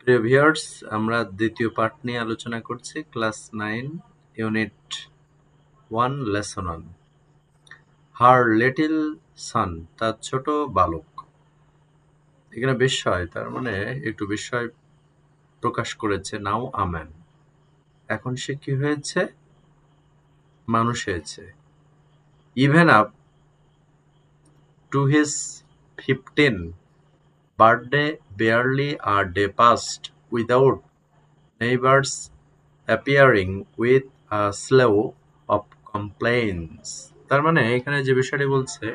প্রিয় ভিউয়ার্স, আমরা দ্বিতীয় পার্ট নিয়ে আলোচনা করছি, class 9 unit 1 lesson 1 her little son, তার ছোট বালক। এখানে বিস্ময়, তার মানে একটু বিস্ময় প্রকাশ করেছে। নাও আ ম্যান, এখন সে কি হয়েছে? মানুষ হয়েছে। Even up to his 15th birthday barely a day passed without neighbors appearing with a slew of complaints. তার মানে এখানে যে বিষয়টি বলছে,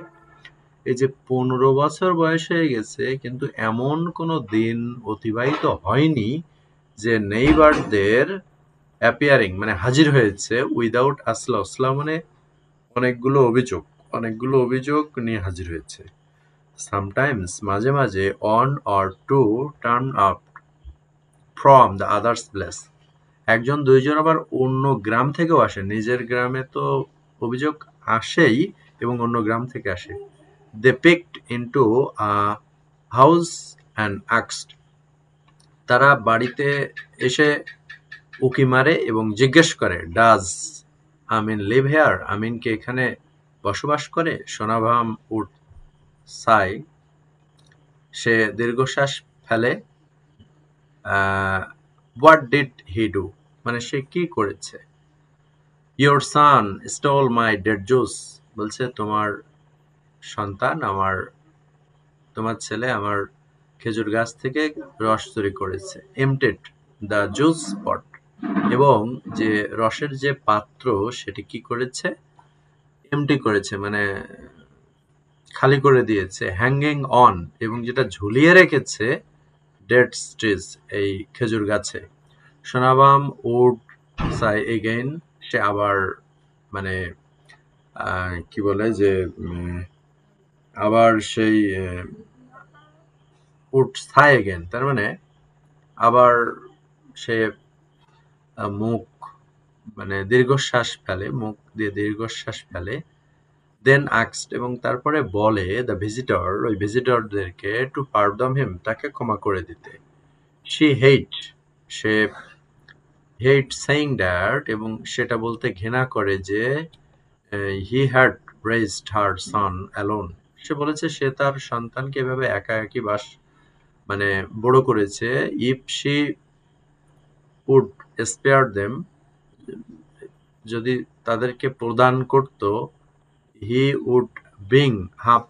এই যে 15 বছর বয়স হয়ে গেছে, কিন্তু এমন কোনো দিন অতিবাহিত হয়নি যে নেইবারদের অ্যাপিয়ারিং মানে হাজির হয়েছে উইদাউট আসলা। আসলা মানে অনেকগুলো অভিযোগ নিয়ে হাজির হয়েছে। সামটাইমস মাঝে মাঝে on or to turn up from the others place, একজন দুইজন আবার অন্য গ্রাম থেকেও আসে। নিজের গ্রামে তো অভিযোগ আসেই এবং অন্য গ্রাম থেকে আসে। They picked into a house and asked, তারা বাড়িতে এসে উকি মারে এবং জিজ্ঞেস করে, ডাজ আমিন লিভ হেয়ার, আমিন কি এখানে বসবাস করে? সোনাভাম উড সাই, সে দীর্ঘশ্বাস ফেলে। হোয়াট ডিড হি ডু, মানে সে কি করেছে? Your son stole my dead juice, বলছে তোমার সন্তান, তোমার ছেলে আমার খেজুর গাছ থেকে রস চুরি করেছে। এমটেড দ্য জুস পট, এবং যে রসের যে পাত্র সেটি কি করেছে? এমটি করেছে, মানে খালি করে দিয়েছে। হ্যাঙ্গিং অন, এবং যেটা ঝুলিয়ে রেখেছে ডেড ট্রিজ, এই খেজুর গাছে। সোনাবাম উড সাই এগেইন, সে আবার মানে কি বলে যে আবার সেই উড সাই এগেইন, তার মানে আবার সে মুখ মানে দীর্ঘশ্বাস ফেলে, মুখ দিয়ে দীর্ঘশ্বাস ফেলে। দেন আক্সড, এবং তারপরে বলে দ্য ভিজিটর, ওই ভিজিটরদেরকে, টু পারডন হিম, তাকে ক্ষমা করে দিতে। সে হেট সেইং দ্যাট, এবং সেটা বলতে ঘৃণা করে যে he had raised her son alone, সে বলেছে সে তার সন্তানকে এভাবে একা একই মানে বড় করেছে। If she would spare them, যদি তাদেরকে প্রদান করত, he would bring half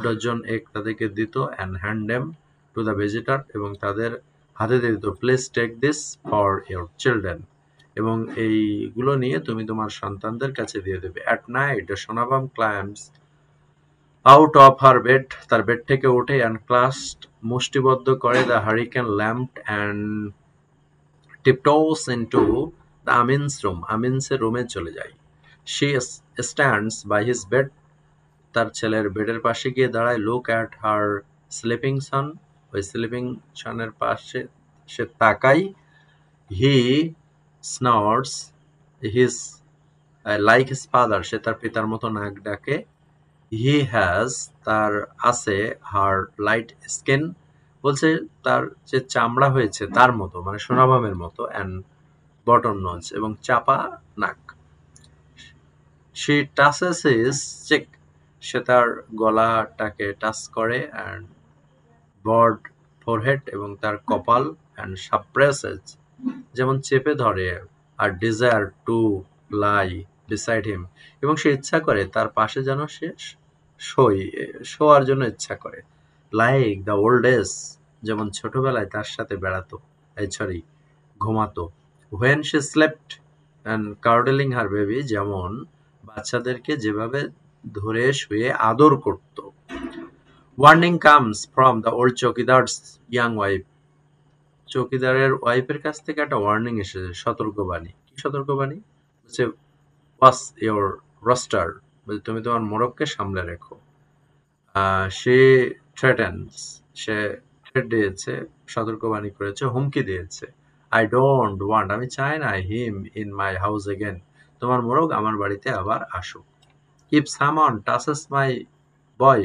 dozen egg তাদেরকে দিত, and hand them to the visitor, এবং তাদের হাতে দিত, please take this for your children, এবং এইগুলো নিয়ে তুমি তোমার সন্তানদের কাছে দিয়ে দেবে। At night Sonabam climbs out of her bed, তার বেড থেকে ওঠে, অ্যান্ড ক্লাস্ট, মুষ্টিবদ্ধ করে, the hurricane lamp, and tiptoes into the Amin's room, আমিনসের রুমে চলে যায়। She stands by his bed, তার ছেলের বেডের পাশে গিয়ে দাঁড়ায়। Look at her sleeping son, ওই স্লিপিং সনের পাশে সে তাকাই। He snores his like his father, সে তার পিতার মতো নাক ডাকে। হি হ্যাজ, তার আছে, হার লাইট স্কিন, বলছে তার যে চামড়া হয়েছে তার মতো, মানে সোনাবামের মতো, অ্যান্ড বটন নোজ, এবং চাপা নাক। শি টাচেস হিজ চেক, সে তার গলাটাকে টাচ করে, অ্যান্ড ব্রড ফোরহেড, এবং তার কপাল, অ্যান্ড সাপ্রেসেস, যেমন চেপে ধরে, her desire to lie beside him, এবং সে ইচ্ছা করে তার পাশে যেন সে শোয়ার জন্য ইচ্ছা করে। লাইক দ্য ওল্ড ডেজ, যেমন ছোটবেলায় তার সাথে বেড়াতো, ঘুমাতো। When she slept and cuddling her baby, যেমন বাচ্চাদেরকে যেভাবে ধরে শুয়ে আদর করত। Warning comes from the old chowkidar's young wife, চৌকিদারের ওয়াইফের কাছ থেকে একটা ওয়ার্নিং এসেছে, সতর্কবাণী। কি সতর্কবাণী? হচ্ছে ওয়াচ ইয়োর রস্টার, তুমি তোমার মোরগকে সামলে রেখো। সে থ্রেটেন্স, সে থ্রেট দিয়েছে, সতর্কবাণী করেছে, হুমকি দিয়েছে। আই ডোন্ট ওয়ান্ট, আমি চাই না, him in my house again, তোমার মোরগ আমার বাড়িতে আবার আসুক। If someone touches my boy,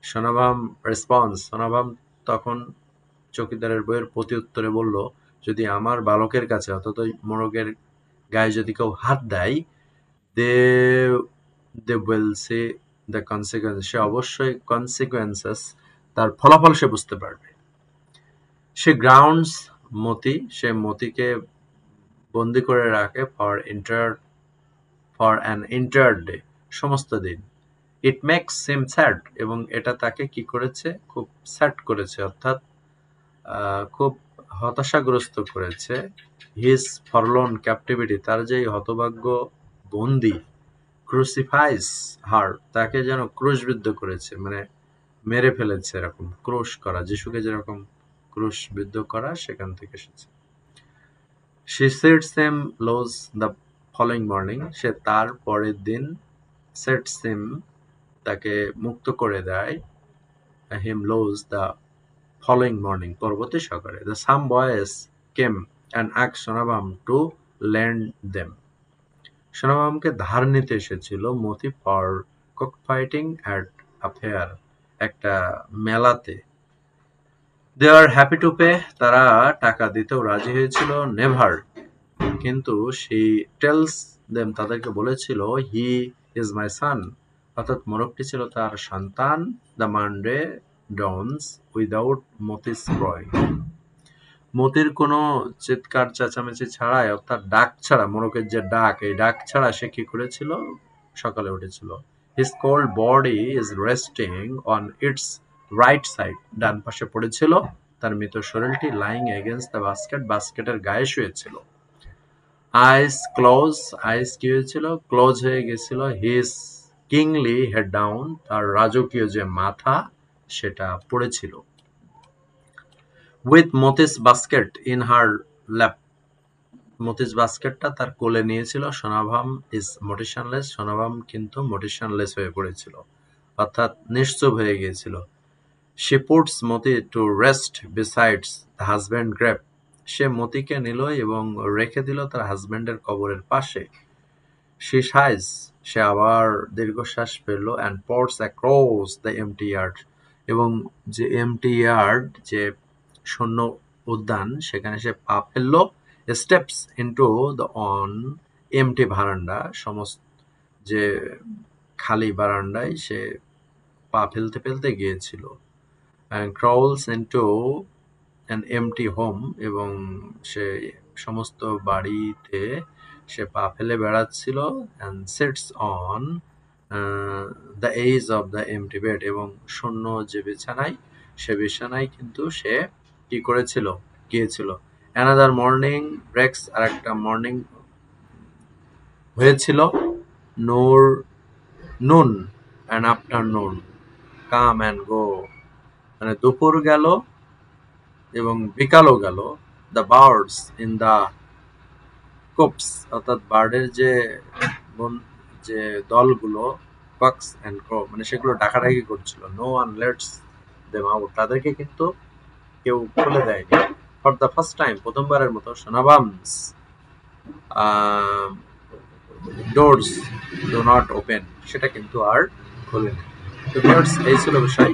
Sonabam responds, Sonabam তখন চৌকিদারের বইয়ের প্রতি উত্তরে বলল, যদি আমার বালকের কাছে অর্থাৎ ওই মোরগের গায়ে যদি কেউ হাত দেয়, they they will see the consequence, সে অবশ্যই কনসিকুয়েন্সেস, তার ফলাফল সে বুঝতে পারবে। সে গ্রাউন্ডস মতি, সে মতিকে বন্দি করে রাখে ফর অ্যান এন্টায়ার ডে, সমস্ত দিন। ইট মেক্স হিম স্যাড, এবং এটা তাকে কি করেছে, খুব স্যাড করেছে, অর্থাৎ খুব হতাশাগ্রস্ত করেছে। হিজ ফরলোন ক্যাপটিভিটি, তার যে হতভাগ্য বন্দি, ক্রুসিফাইস হার, তাকে যেন ক্রুশবিদ্ধ করেছে, মানে মেরে ফেলেছে, এরকম ক্রুশ করা, যিশুকে যেরকম ক্রুশবিদ্ধ করা সেখান থেকে এসেছে। She sets him loose the following morning, সে তার পরের দিন sets him, তাকে মুক্ত করে দেয়, him loose the following morning, পরবর্তী সকালে। The some boys came and asked Shonabam to lend them, সোনাবামকে ধার নিতে এসেছিল Moti for cockfighting at a fair, একটা মেলাতে। They are happy to pay, তারা টাকা দিতেও রাজি হয়েছিল। নেভার, কিন্তু সে টেলস দেম, তাদেরকে বলেছিল, হি ইজ মাই সান, অর্থাৎ মোরগটি ছিল তার সন্তান। দ্য মানডে ডনস উইদাউট মতিস ক্রয়, মতির কোনো চিৎকার চেঁচামেচি ছাড়াই, অর্থাৎ ডাক ছাড়া, মোরগের যে ডাক, এই ডাক ছাড়া সে কি করেছিল, সকালে উঠেছিল। His cold body is resting on its right side, ডান পাশে পড়েছিল তার মৃত শরীরটি। লাইং এগেইনস্ট দ্য বাস্কেট, বাস্কেটের গায়ে শুয়েছিল। আইস ক্লোজ, আইস কি হয়েছিল, ক্লোজ হয়ে গেছিল। হিজ কিংলি হেড ডাউন, তার রাজকীয় যে মাথা সেটা পড়েছিল। With Moti's basket in her lap, Moti's বাস্কেটটা তার কোলে নিয়েছিল। সোনাভাম ইজ মোটিশনলেস, সোনাভাম কিন্তু মোটিশনলেস হয়ে পড়েছিল, অর্থাৎ নিশ্চুপ হয়ে গিয়েছিল। She puts Moti to rest besides the husband grave, সে মতিকে নিল এবং রেখে দিল তার হাজব্যান্ডের কবরের পাশে। শি সাইজ, সে আবার দীর্ঘশ্বাস ফেলল। And ports across the MT yard, এবং যে এমটি ইয়ার্ড, যে শূন্য উদ্যান, সেখানে সে পা ফেলল। Steps into the on empty বারান্দা, সমস্ত যে খালি বারান্দায় সে পা ফেলতে ফেলতে গিয়েছিল। and crawls into an empty home, এবং সে সমস্ত বাড়িতে সে পা ফেলে বেড়াচ্ছিল। and sits on the edge of the empty bed, এবং শূন্য যে বিছানায়, সে বিছানায় কিন্তু সে কি করেছিল, গিয়েছিল। another morning breaks, আর একটা মর্নিং হয়েছিল। noon and afternoon come and go, মানে দুপুর গেল এবং বিকালও গেল। The birds in the copes, অর্থাৎ বার্ডের যে দলগুলো, কক্স অ্যান্ড ক্রো, মানে সেগুলো ডাকাডাকি করছিল। No one lets them out, তাদেরকে কিন্তু কেউ খুলে দেয়নি। ফর দ্য ফার্স্ট টাইম, প্রথমবারের মতো, সোনাবামস ডোরস ডু নট ওপেন, সেটা কিন্তু আর খোলেনি। তো ভিউয়ার্স, এই ছিল বিষয়।